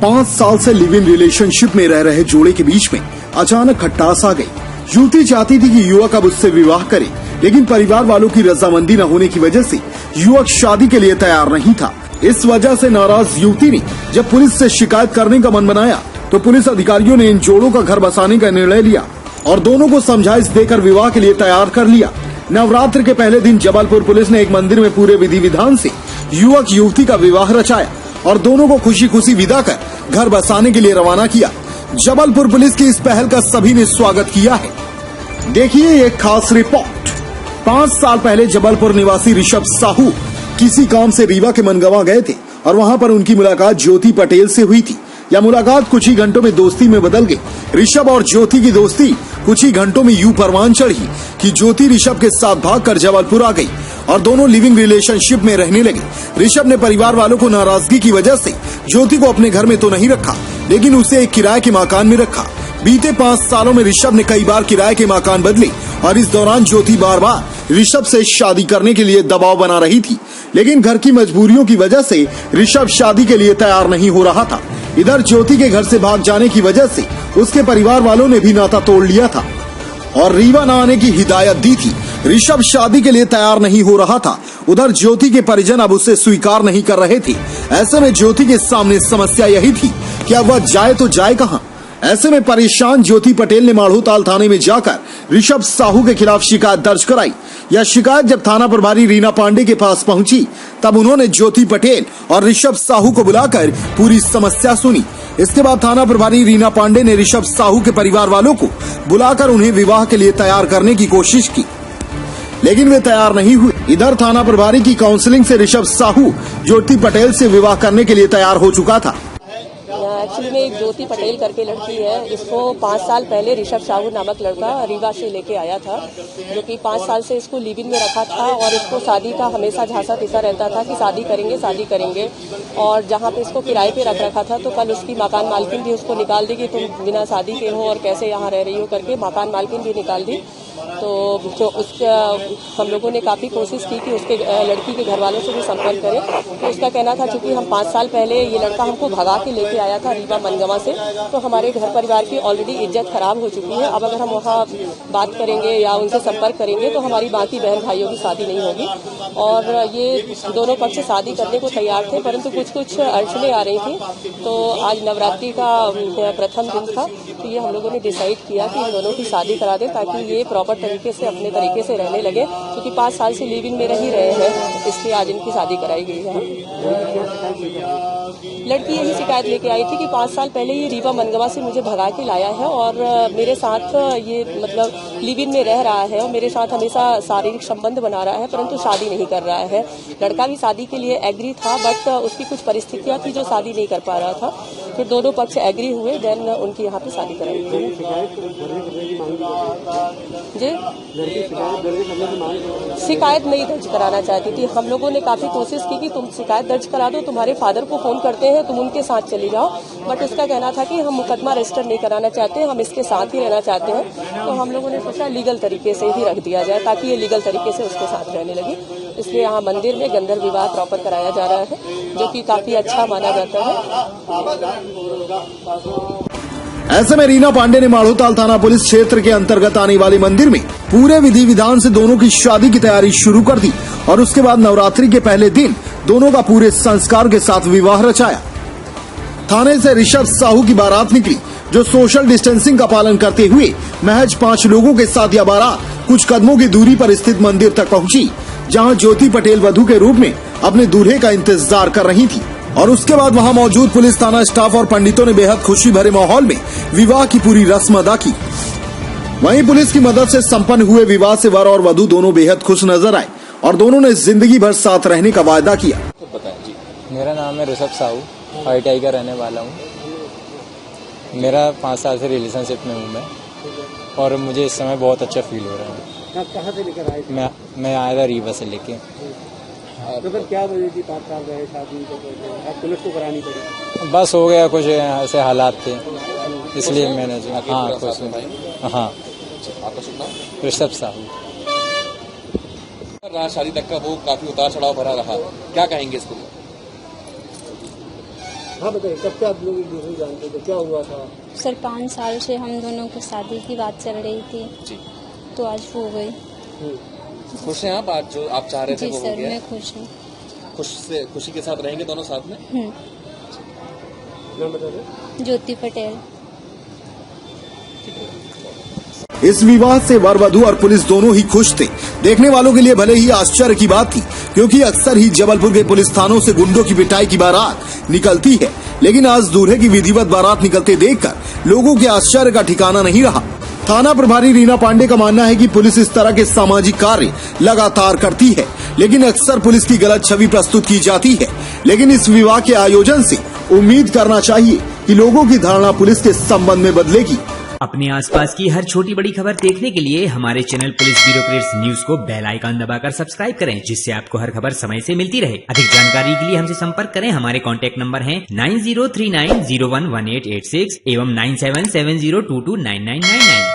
5 साल से live in relationship में रह रहे जोड़े के बीच में अचानक खटास आ गई। युवती चाहती थी कि युवक अब उससे विवाह करे, लेकिन परिवार वालों की रजामंदी न होने की वजह से युवक शादी के लिए तैयार नहीं था। इस वजह से नाराज युवती ने जब पुलिस से शिकायत करने का मन बनाया तो पुलिस अधिकारियों ने इन जोड़ों का घर बसाने का निर्णय लिया और दोनों को समझाइश देकर विवाह के लिए तैयार कर लिया। नवरात्र के पहले दिन जबलपुर पुलिस ने एक मंदिर में पूरे विधि विधान से युवक युवती का विवाह रचाया और दोनों को खुशी खुशी विदा कर घर बसाने के लिए रवाना किया। जबलपुर पुलिस की इस पहल का सभी ने स्वागत किया है। देखिए एक खास रिपोर्ट। 5 साल पहले जबलपुर निवासी ऋषभ साहू किसी काम से रीवा के मनगवा गए थे और वहां पर उनकी मुलाकात ज्योति पटेल से हुई थी। यह मुलाकात कुछ ही घंटों में दोस्ती में बदल गई। ऋषभ और ज्योति की दोस्ती कुछ ही घंटों में यूं परवान चढ़ी कि ज्योति ऋषभ के साथ भागकर जबलपुर आ गई और दोनों लिविंग रिलेशनशिप में रहने लगे। ऋषभ ने परिवार वालों को नाराजगी की वजह से ज्योति को अपने घर में तो नहीं रखा, लेकिन उसे एक किराए के मकान में रखा। बीते 5 सालों में ऋषभ ने कई बार किराए के मकान बदले और इस दौरान ज्योति बार बार ऋषभ से शादी करने के लिए दबाव बना रही थी, लेकिन घर की मजबूरियों की वजह से ऋषभ शादी के लिए तैयार नहीं हो रहा था। इधर ज्योति के घर से भाग जाने की वजह से उसके परिवार वालों ने भी नाता तोड़ लिया था और रीवा न आने की हिदायत दी थी। ऋषभ शादी के लिए तैयार नहीं हो रहा था। उधर ज्योति के परिजन अब उसे स्वीकार नहीं कर रहे थे। ऐसे में ज्योति के सामने समस्या यही थी कि अब वह जाए तो जाए कहां। ऐसे में परेशान ज्योति पटेल ने माढ़ोताल थाने में जाकर ऋषभ साहू के खिलाफ शिकायत दर्ज कराई। यह शिकायत जब थाना प्रभारी रीना पांडे के पास पहुंची तब उन्होंने ज्योति पटेल और ऋषभ साहू को बुलाकर पूरी समस्या सुनी। इसके बाद थाना प्रभारी रीना पांडे ने ऋषभ साहू के परिवार वालों को बुलाकर उन्हें विवाह के लिए तैयार करने की कोशिश की, लेकिन वे तैयार नहीं हुए। इधर थाना प्रभारी की काउंसलिंग से ऋषभ साहू ज्योति पटेल से विवाह करने के लिए तैयार हो चुका था। एक्चुअली में एक ज्योति पटेल करके लड़की है, इसको 5 साल पहले ऋषभ साहू नामक लड़का रीवा से लेके आया था, जो कि 5 साल से इसको लिव इन में रखा था और इसको शादी का हमेशा झांसा पिसा रहता था कि शादी करेंगे। और जहाँ पे इसको किराए पे रख रखा था तो कल उसकी मकान मालकिन भी उसको निकाल दी कि तुम बिना शादी के हो और कैसे यहाँ रह रही हो करके मकान मालकिन भी निकाल दी। तो जो उसका हम लोगों ने काफ़ी कोशिश की कि उसके लड़की के घर वालों से भी संपर्क करें, तो उसका कहना था चूँकि हम 5 साल पहले ये लड़का हमको भगा के लेके आया था रीवा मनगवा से, तो हमारे घर परिवार की ऑलरेडी इज्जत खराब हो चुकी है। अब अगर हम वहाँ बात करेंगे या उनसे संपर्क करेंगे तो हमारी बाकी बहन भाइयों की शादी नहीं होगी। और ये दोनों पक्ष शादी करने को तैयार थे, परंतु कुछ अड़चने आ रही थी। तो आज नवरात्रि का प्रथम दिन था, तो ये हम लोगों ने डिसाइड किया कि इन दोनों की शादी करा दें ताकि ये प्रॉपर तरीके से अपने तरीके से रहने लगे, क्योंकि 5 साल से लिव इन में रह ही रहे हैं, इसलिए आज इनकी शादी कराई गई है। लड़की यही शिकायत लेके आई थी कि 5 साल पहले ये रीवा मनगवा से मुझे भगा के लाया है और मेरे साथ ये मतलब लिव इन में रह रहा है और मेरे साथ हमेशा शारीरिक संबंध बना रहा है, परंतु शादी नहीं कर रहा है। लड़का भी शादी के लिए एग्री था, बट उसकी कुछ परिस्थितियां थी जो शादी नहीं कर पा रहा था। फिर दोनों पक्ष एग्री हुए, देन उनकी यहाँ पे शादी कराई गई। जी शिकायत नहीं दर्ज कराना चाहती थी। हम लोगों ने काफी कोशिश की कि तुम शिकायत दर्ज करा दो, तुम्हारे फादर को फोन करते हैं, तुम उनके साथ चली जाओ, बट उसका कहना था कि हम मुकदमा रजिस्टर नहीं कराना चाहते, हम इसके साथ ही रहना चाहते हैं। तो हम लोगों ने सोचा लीगल तरीके से ही रख दिया जाए ताकि ये लीगल तरीके से उसके साथ रहने लगी। इसलिए यहाँ मंदिर में गंधर्व विवाह प्रॉपर कराया जा रहा है, जो कि काफी अच्छा माना जाता है। ऐसे में रीना पांडे ने माढ़ोताल थाना पुलिस क्षेत्र के अंतर्गत आने वाले मंदिर में पूरे विधि विधान से दोनों की शादी की तैयारी शुरू कर दी और उसके बाद नवरात्रि के पहले दिन दोनों का पूरे संस्कार के साथ विवाह रचाया। थाने से ऋषभ साहू की बारात निकली, जो सोशल डिस्टेंसिंग का पालन करते हुए महज 5 लोगों के साथ यह बारात कुछ कदमों की दूरी पर स्थित मंदिर तक पहुंची, जहां ज्योति पटेल वधू के रूप में अपने दूल्हे का इंतजार कर रही थी। और उसके बाद वहां मौजूद पुलिस थाना स्टाफ और पंडितों ने बेहद खुशी भरे माहौल में विवाह की पूरी रस्म अदा की। वहीं पुलिस की मदद से संपन्न हुए विवाह से वर और वधू दोनों बेहद खुश नजर आए और दोनों ने जिंदगी भर साथ रहने का वायदा किया। मेरा नाम है ऋषभ साहू, ITI का रहने वाला हूँ। मेरा 5 साल से रिलेशनशिप में हूँ मैं, और मुझे इस समय बहुत अच्छा फील हो रहा है। कहाँ से लेकर आए? मैं आया था रीवा से लेके। तो फिर क्या वजह थी 5 साल रहे शादी पुलिस को करानी पड़ी? बस हो गया, कुछ ऐसे हालात थे, इसलिए मैंने हाँ कुछ हाँ ऋषभ साहू। शादी तक का वो काफी उतार चढ़ाव भरा रहा, क्या कहेंगे इसको? हाँ बताइए, कब से आप लोग एक दूसरे को जानते थे, क्या हुआ था? सर 5 साल से हम दोनों की शादी की बात चल रही थी जी। तो आज हो गई। खुश हैं आप? आज जो आप चाह रहे थे जी वो हो सर, गया? मैं खुश हूँ। खुशी के साथ रहेंगे दोनों साथ में? नाम बता दें। ज्योति पटेल। इस विवाह से वर वधू और पुलिस दोनों ही खुश थे। देखने वालों के लिए भले ही आश्चर्य की बात थी, क्योंकि अक्सर ही जबलपुर के पुलिस थानों से गुंडों की पिटाई की बारात निकलती है, लेकिन आज दूल्हे की विधिवत बारात निकलते देखकर लोगों के आश्चर्य का ठिकाना नहीं रहा। थाना प्रभारी रीना पांडे का मानना है कि पुलिस इस तरह के सामाजिक कार्य लगातार करती है, लेकिन अक्सर पुलिस की गलत छवि प्रस्तुत की जाती है। लेकिन इस विवाह के आयोजन से उम्मीद करना चाहिए कि लोगों की धारणा पुलिस के संबंध में बदलेगी। अपने आसपास की हर छोटी बड़ी खबर देखने के लिए हमारे चैनल पुलिस ब्यूरोक्रेट्स न्यूज को बेल आइकन दबाकर सब्सक्राइब करें, जिससे आपको हर खबर समय से मिलती रहे। अधिक जानकारी के लिए हमसे संपर्क करें। हमारे कॉन्टैक्ट नंबर हैं 9039011886 एवं 9770229999।